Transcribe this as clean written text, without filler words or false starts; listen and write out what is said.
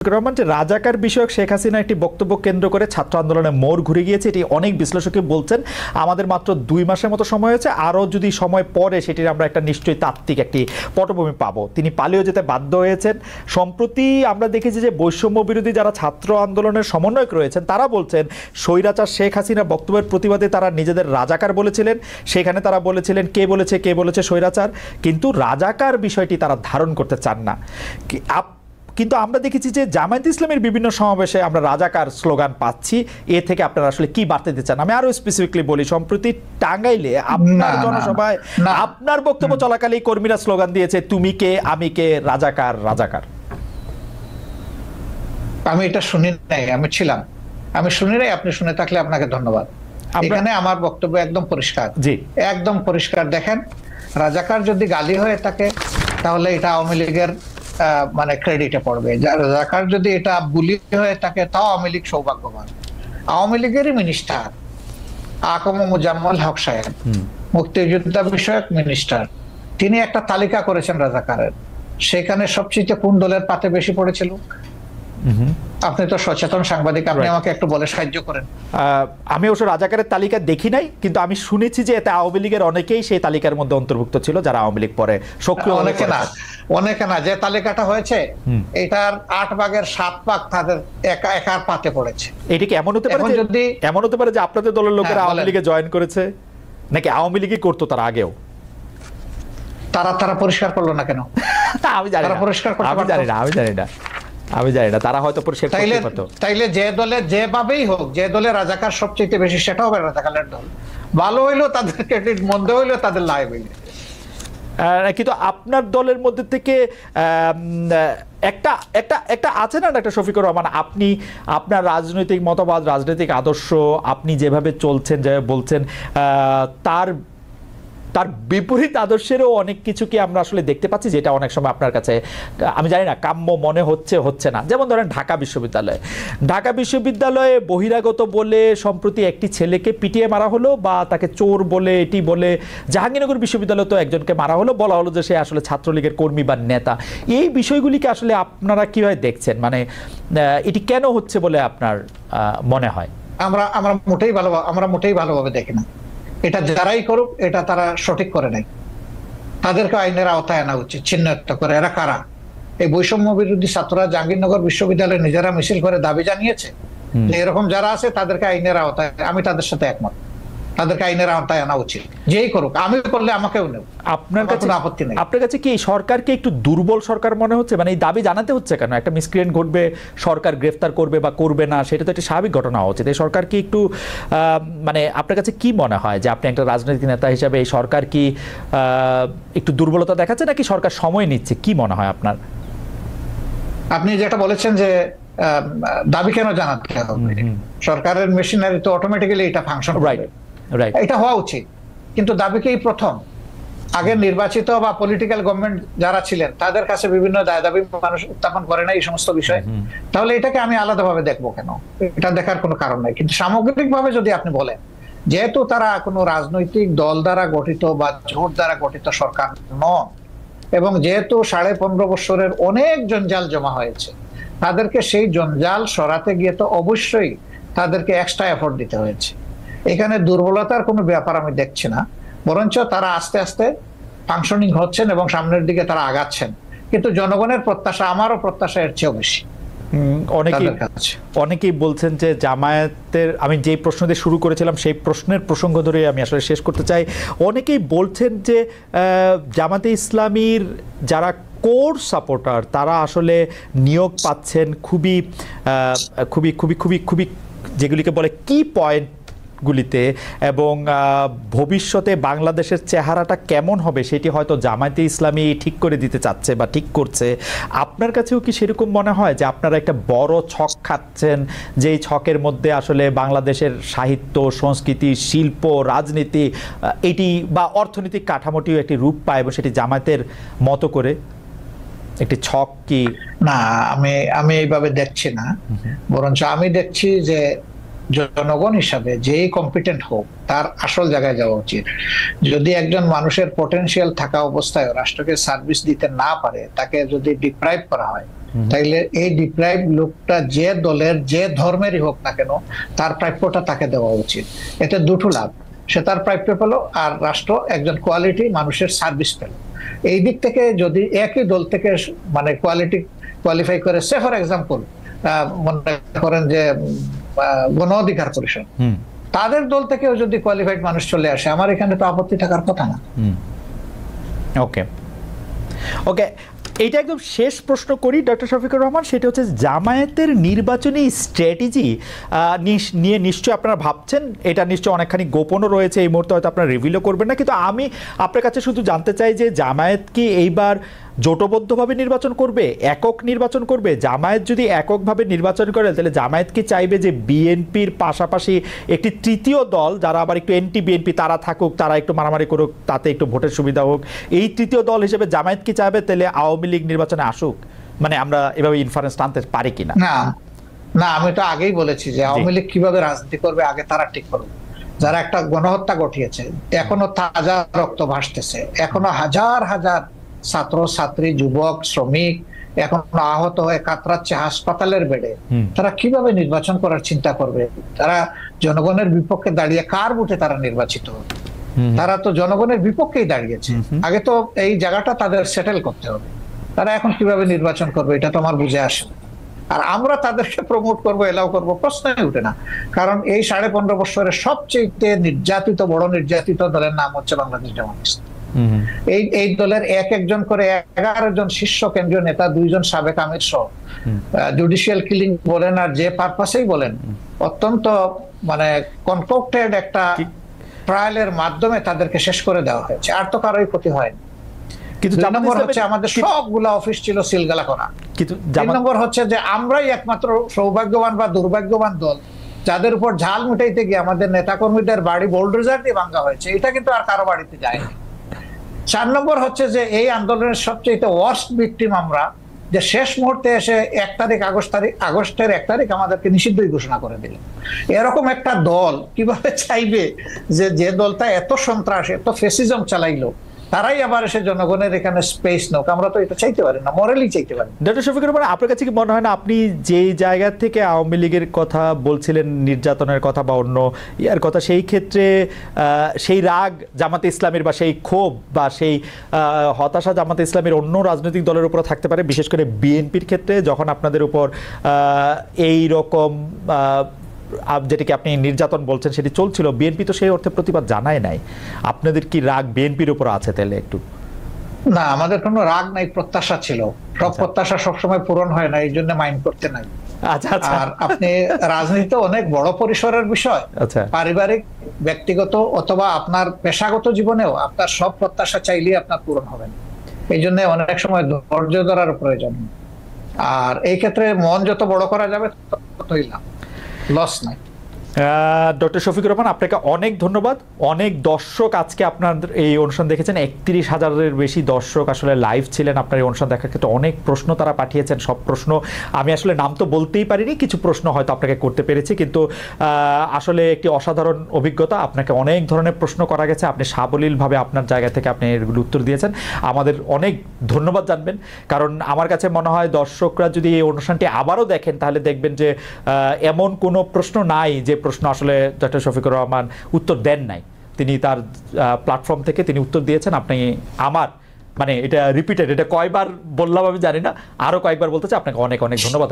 শফিকুর রহমান, যে রাজাকার বিষয়ক শেখ হাসিনা একটি বক্তব্য কেন্দ্র করে ছাত্র আন্দোলনের মোড় ঘুরে গিয়েছে, এটি অনেক বিশ্লেষকই বলছেন। আমাদের মাত্র 2 মাসের মতো সময় হয়েছে, আরও যদি সময় পরে সেটির আমরা একটা নিশ্চয়ই তাত্ত্বিক একটি পটভূমি পাবো। তিনি পালিয়ে যেতে বাধ্য হয়েছেন। সম্প্রতি আমরা দেখেছি যে বৈষম্য বিরোধী যারা ছাত্র আন্দোলনের সমন্বয়ক রয়েছেন তারা বলছেন স্বৈরাচার শেখ হাসিনা বক্তব্যের প্রতিবাদে তারা নিজেদের রাজাকার বলেছিলেন। সেখানে তারা বলেছিলেন কে বলেছে স্বৈরাচার, কিন্তু রাজাকার বিষয়টি তারা ধারণ করতে চান না। কিন্তু আমরা দেখেছি যে জামায়াত ইসলামের বিভিন্ন সমাবেশে আমরা রাজাকার স্লোগান পাচ্ছি। এ থেকে আপনারা আসলে কি বার্তা দিতে চান? আমি আরো স্পেসিফিকলি বলি, সম্প্রতি টাঙ্গাইলে আপনার জনসভায় আপনার বক্তব্য চলাকালে কর্মীরা স্লোগান দিয়েছে তুমি কে আমি কে, রাজাকার রাজাকার। আমি এটা শুনি নাই, আমি ছিলাম, আমি শুনি নাই। আপনি শুনে থাকলে আপনাকে ধন্যবাদ। এখানে আমার বক্তব্য একদম পরিষ্কার, জি একদম পরিষ্কার। দেখেন, রাজাকার যদি গালি হয়ে থাকে তাহলে এটা আওয়ামী লীগের মানে ক্রেডিটে পড়বে। রাজাকার যদি এটা বুলি হয়ে থাকে তাও আওয়ামী লীগ সৌভাগ্যবান। আওয়ামী লীগেরই মিনিস্টার আকম মুজাম্মল হক সাহেব, মুক্তিযোদ্ধা বিষয়ক মিনিস্টার, তিনি একটা তালিকা করেছেন রাজাকারের। সেখানে সবচেয়ে কোন দলের পাতে বেশি পড়েছিল? আপনি তো সচেতন সাংবাদিক, আপনি আমাকে একটু বলে সাহায্য করেন। আমি অবশ্য রাজাকারের তালিকা দেখি নাই, কিন্তু আমি শুনেছি যে এতে আওয়ামী লীগের অনেকেই সেই তালিকার মধ্যে অন্তর্ভুক্ত ছিল, যারা আওয়ামী লীগ পরে সক্রিয়। অনেকে না, যে তালিকাটা হয়েছে এটার 8 ভাগের 7 ভাগ তাদের একার পাতে পড়েছে। এটা কি এমন হতে পারে যে আপনাদের দলের লোকেরা আওয়ামী লীগে জয়েন করেছে, নাকি আওয়ামী লীগই করতো তার আগেও? তারা পরিষ্কার করলো না কেন? আমি জানি না, আমি জানি না, তারা হয়তো পরিষ্কার করতে পারতো। তাইলে যে দলে যেভাবেই হোক, যে দলে রাজাকার সবচেয়ে বেশি সেটাও হবে রাজাকারের দল। ভালো হইলো তাদের ক্রেডিট, মন্দ হইলো তাদের লাইবিলিটি। কিন্তু আপনার দলের মধ্যে থেকে একটা একটা একটা আছে না একটা শফিকুর রহমান, আপনি আপনার রাজনৈতিক মতবাদ, রাজনৈতিক আদর্শ, আপনি যেভাবে চলছেন, যেভাবে বলছেন, তার বিপরীত আদর্শেরও অনেক কিছু কি আমরা আসলে দেখতে পাচ্ছি, যেটা অনেক সময় আপনার কাছে আমি জানি না কাম্য মনে হচ্ছে না। যেমন ধরেন ঢাকা বিশ্ববিদ্যালয়ে বহিরাগত বলে সম্প্রতি একটি ছেলেকে পিটিয়ে মারা হলো, বা তাকে চোর বলে এটি বলে জাহাঙ্গীরনগর বিশ্ববিদ্যালয়ে তো একজনকে মারা হলো, বলা হলো যে সে আসলে ছাত্রলীগের কর্মী বা নেতা। এই বিষয়গুলিকে আসলে আপনারা কিভাবে দেখছেন? মানে এটি কেন হচ্ছে বলে আপনার মনে হয়? আমরা মোটেই ভালোভাবে দেখি না। এটা যারাই করুক, এটা তারা সঠিক করে নাই। তাদেরকে আইনের আওতায় আনা উচিত, চিহ্নিত করে এরা কারা। এই বৈষম্য বিরোধী ছাত্ররা জাহাঙ্গীরনগর বিশ্ববিদ্যালয়ে নিজেরা মিছিল করে দাবি জানিয়েছে যে এরকম যারা আছে তাদেরকে আইনের আওতায়, আমি তাদের সাথে একমত, তাদেরকে আইনের আওতায় আনা উচিত। যেই করুক, আমি করলে আমাকেও নেব, আপনার কাছে আপত্তি নেই। আপনার কাছে কি সরকারকে একটু দুর্বল সরকার মনে হচ্ছে? মানে এই দাবি জানাতে হচ্ছে কেন? একটা মিসক্রিয়েন্ট ঘটবে, সরকার গ্রেফতার করবে বা করবে না, সেটা তো একটা স্বাভাবিক ঘটনা হওয়া উচিত। এই সরকার কি একটু মানে আপনার কাছে কি মনে হয় যে আপনি একটা রাজনৈতিক নেতা হিসাবে এই সরকার কি একটু দুর্বলতা দেখাচ্ছে, নাকি সরকার সময় নিচ্ছে? কি মনে হয় আপনার? আপনি যেটা বলেছেন যে দাবি কেন জানাতে হবে, সরকারের মেশিনারি তো অটোমেটিক্যালি এটা ফাংশন করবে, এটা হওয়া উচিত। কিন্তু দাবিকেই প্রথম, আগে নির্বাচিত বা পলিটিক্যাল গভর্নমেন্ট যারা ছিলেন তাদের কাছে বিভিন্ন দাবি মানুষ উত্থাপন করে না এই সমস্ত বিষয়, তাহলে এটাকে আমি আলাদাভাবে দেখবো কেন? এটা দেখার কোনো কারণ নাই। কিন্তু সামগ্রিকভাবে যদি আপনি বলেন, যেহেতু তারা কোনো রাজনৈতিক দল দ্বারা গঠিত বা জোট দ্বারা গঠিত সরকার নন, এবং যেহেতু 15.5 বছরের অনেক জঞ্জাল জমা হয়েছে, তাদেরকে সেই জঞ্জাল সরাতে গিয়ে তো অবশ্যই তাদেরকে এক্সট্রা এফোর্ট দিতে হয়েছে। এখানে দুর্বলতার কোনো ব্যাপার আমি দেখছি না, বরঞ্চ তারা আস্তে আস্তে ফাংশনিং হচ্ছেন এবং সামনের দিকে তারা আগাচ্ছেন। কিন্তু জনগণের প্রত্যাশা, আমারও প্রত্যাশা এর চেয়েও বেশি। অনেকেই বলছেন যে জামায়াতের, আমি যে প্রশ্ন দিয়ে শুরু করেছিলাম সেই প্রশ্নের প্রসঙ্গ ধরে আমি আসলে শেষ করতে চাই। অনেকেই বলছেন যে জামাতে ইসলামীর যারা কোর সাপোর্টার তারা আসলে নিয়োগ পাচ্ছেন খুবই খুবই খুবই খুবই খুবই যেগুলিকে বলে কি পয়েন্টগুলিতে, এবং ভবিষ্যতে বাংলাদেশের চেহারাটা কেমন হবে সেটি হয়তো জামায়াতে ইসলামী ঠিক করে দিতে চাচ্ছে বা ঠিক করছে। আপনার কাছেও কি সেরকম মনে হয় যে আপনারা একটা বড় ছক খাচ্ছেন, যেই ছকের মধ্যে আসলে বাংলাদেশের সাহিত্য, সংস্কৃতি, শিল্প, রাজনীতি এটি বা অর্থনৈতিক কাঠামোটিও একটি রূপ পায়, এবং সেটি জামায়াতের মতো করে একটি ছক? কি না, আমি এইভাবে দেখছি না, বরঞ্চ আমি দেখছি যে জনগণ হিসাবে যেই কম্পিটেন্ট হোক তার আসল জায়গায় যাওয়া উচিত। যদি একজন মানুষের পটেনশিয়াল থাকা অবস্থায় রাষ্ট্রকে সার্ভিস দিতে না পারে, তাকে যদি ডিপ্রাইভ করা হয়, তাইলে এই ডিপ্রাইভ লোকটা যে দলের যে ধর্মেরই হোক না কেন তার প্রাপ্যটা তাকে দেওয়া উচিত। এতে দুটো লাভ, সে তার প্রাপ্য পেল আর রাষ্ট্র একজন কোয়ালিটি মানুষের সার্ভিস পেল। এই দিক থেকে যদি একই দল থেকে মানে কোয়ালিফাই করে, সে ফর এক্সাম্পল মনে করেন যে গণ অধিকার পরিষদ, তাদের দল থেকেও যদি কোয়ালিফাইড মানুষ চলে আসে, আমার এখানে তো আপত্তি থাকার কথা না। ওকে ওকে, এইটা একদম শেষ প্রশ্ন করি ডক্টর শফিকুর রহমান, সেটা হচ্ছে জামায়াতের নির্বাচনী স্ট্র্যাটেজি নিয়ে নিশ্চয়ই আপনারা ভাবছেন, এটা নিশ্চয়ই অনেকখানি গোপনও রয়েছে, এই মুহূর্তে হয়তো আপনারা রিভিলও করবেন না, কিন্তু আমি আপনার কাছে শুধু জানতে চাই যে জামায়াত কি এইবার জোটবদ্ধভাবে নির্বাচন করবে, একক নির্বাচন করবে? জামায়াত যদি এককভাবে নির্বাচন করে তাহলে জামায়াত কি চাইবে যে বিএনপির পাশাপাশি একটি তৃতীয় দল যারা আবার একটু এন্টি বিএনপি তারা থাকুক, তারা একটু মারামারি করুক, তাতে একটু ভোটের সুবিধা হোক, এই তৃতীয় দল হিসেবে জামায়াত কি চাইবে তাহলে আওয়ামী লীগ নির্বাচনে আসুক? মানে আমরা এভাবে ইনফারেন্স টানতে পারি কিনা? না না, আমি তো আগেই বলেছি যে আওয়ামী লীগ কিভাবে রাজনীতি করবে আগে তারা ঠিক করবে। যারা একটা গণহত্যা ঘটিয়েছে, এখনো তাজা রক্ত ভাসতেছে, এখনো হাজার হাজার ছাত্র ছাত্রী যুবক শ্রমিক এখন আহত হয়ে কাতরাচ্ছে হাসপাতালের বেডে, তারা কিভাবে নির্বাচন করার চিন্তা করবে? তারা জনগণের বিপক্ষে দাঁড়িয়ে কার বুটে তারা নির্বাচিত হবে? তারা তো জনগণের বিপক্ষেই দাঁড়িয়েছে, আগে তো এই জায়গাটা তাদের সেটেল করতে হবে। তারা এখন কিভাবে নির্বাচন করবে এটা তো আমার বুঝে আসে না। আর আমরা তাদেরকে প্রমোট করবো, এলাও করবো, প্রশ্নই উঠে না। কারণ এই 15.5 বছরের সবচেয়ে নির্যাতিত বড় নির্যাতিত দলের নাম হচ্ছে বাংলাদেশ জামাত ইসলামী। এই দলের একজন করে 11 জন শীর্ষ কেন্দ্রীয় নেতা, 2 জন সাবেক আমির সহ জুডিশিয়াল কিলিং বলেন আর যে পারপাসেই বলেন, অত্যন্ত মানে কনকক্টেড একটা ট্রায়ালের মাধ্যমে তাদেরকে শেষ করে দেওয়া হয়েছে, আর তো কারোই ক্ষতি হয়নি। কিন্তু 2 নম্বর হচ্ছে আমাদের সবগুলা অফিস ছিল সিলগালা করা। 3 নম্বর হচ্ছে যে আমরাই একমাত্র সৌভাগ্যবান বা দুর্ভাগ্যবান দল যাদের উপর ঝাল মিটাইতে গিয়ে আমাদের নেতাকর্মীদের বাড়ি বোল্ডোজার দিয়ে ভাঙা হয়েছে, এটা কিন্তু আর কারো বাড়িতে যায়নি। 4 নম্বর হচ্ছে যে এই আন্দোলনের সবচেয়ে ওয়ার্স্ট ভিকটিম আমরা, যে শেষ মুহূর্তে এসে আগস্টের 1 তারিখ আমাদেরকে নিষিদ্ধই ঘোষণা করে দিল। এরকম একটা দল কিভাবে চাইবে যে দলটা এত সন্ত্রাস এত ফেসিজম চালাইলো তারাই আবার এসে জনগণের এখানে স্পেস নোক? আমরা তো এটা চাইতে পারি না, মরালি চাইতে পারি। ডক্টর শফিকুর রহমান, আপনার কাছে কি মনে হয় না আপনি যে জায়গা থেকে আওয়ামী লীগের কথা বলছিলেন, নির্যাতনের কথা বা অন্য ইয়ার কথা, সেই ক্ষেত্রে সেই রাগ জামাতে ইসলামের বা সেই ক্ষোভ বা সেই হতাশা জামাতে ইসলামের অন্য রাজনৈতিক দলের উপর থাকতে পারে, বিশেষ করে বিএনপির ক্ষেত্রে যখন আপনাদের উপর এই রকম যেটাকে আপনি নির্যাতন বলছেন সেটি চলছিল, বিএনপি তো সেই অর্থে প্রতিবাদ জানায় নাই, আপনাদের কি রাগ বিএনপির উপর আছে তাহলে? একটু না, আমাদের কোনো রাগ নাই, প্রত্যাশা ছিল। সব প্রত্যাশা সবসময় পূরণ হয় না, এই জন্য মাইন্ড করতে নাই। আর আপনি রাজনীতি অনেক বড় পরিসরের বিষয়, পারিবারিক ব্যক্তিগত অথবা আপনার পেশাগত জীবনেও আপনার সব প্রত্যাশা চাইলেই আপনার পূরণ হবে না, এই জন্য অনেক সময় ধৈর্য ধরার প্রয়োজন। আর এই ক্ষেত্রে মন যত বড় করা যাবে ততই লাভ, লস নাই। ডক্টর শফিকুর রহমান, আপনাকে অনেক ধন্যবাদ। অনেক দর্শক আজকে আপনার এই অনুষ্ঠান দেখেছেন, 31,000-এর বেশি দর্শক আসলে লাইভ ছিলেন আপনার এই অনুষ্ঠান দেখার ক্ষেত্রে। অনেক প্রশ্ন তারা পাঠিয়েছেন, সব প্রশ্ন আমি আসলে নাম তো বলতেই পারিনি, কিছু প্রশ্ন হয়তো আপনাকে করতে পেরেছি, কিন্তু আসলে একটি অসাধারণ অভিজ্ঞতা। আপনাকে অনেক ধরনের প্রশ্ন করা গেছে, আপনি সাবলীলভাবে আপনার জায়গা থেকে আপনি এগুলো উত্তর দিয়েছেন, আমাদের অনেক ধন্যবাদ জানবেন। কারণ আমার কাছে মনে হয় দর্শকরা যদি এই অনুষ্ঠানটি আবারও দেখেন তাহলে দেখবেন যে এমন কোনো প্রশ্ন নাই যে প্রশ্ন আসলে ডক্টর শফিকুর রহমান উত্তর দেন নাই, তিনি তার প্ল্যাটফর্ম থেকে তিনি উত্তর দিয়েছেন। আপনি আমার মানে এটা রিপিটেড, এটা কয়বার বললাম আমি জানি না, আরো কয়েকবার বলতে চাই। আপনাকে অনেক অনেক ধন্যবাদ।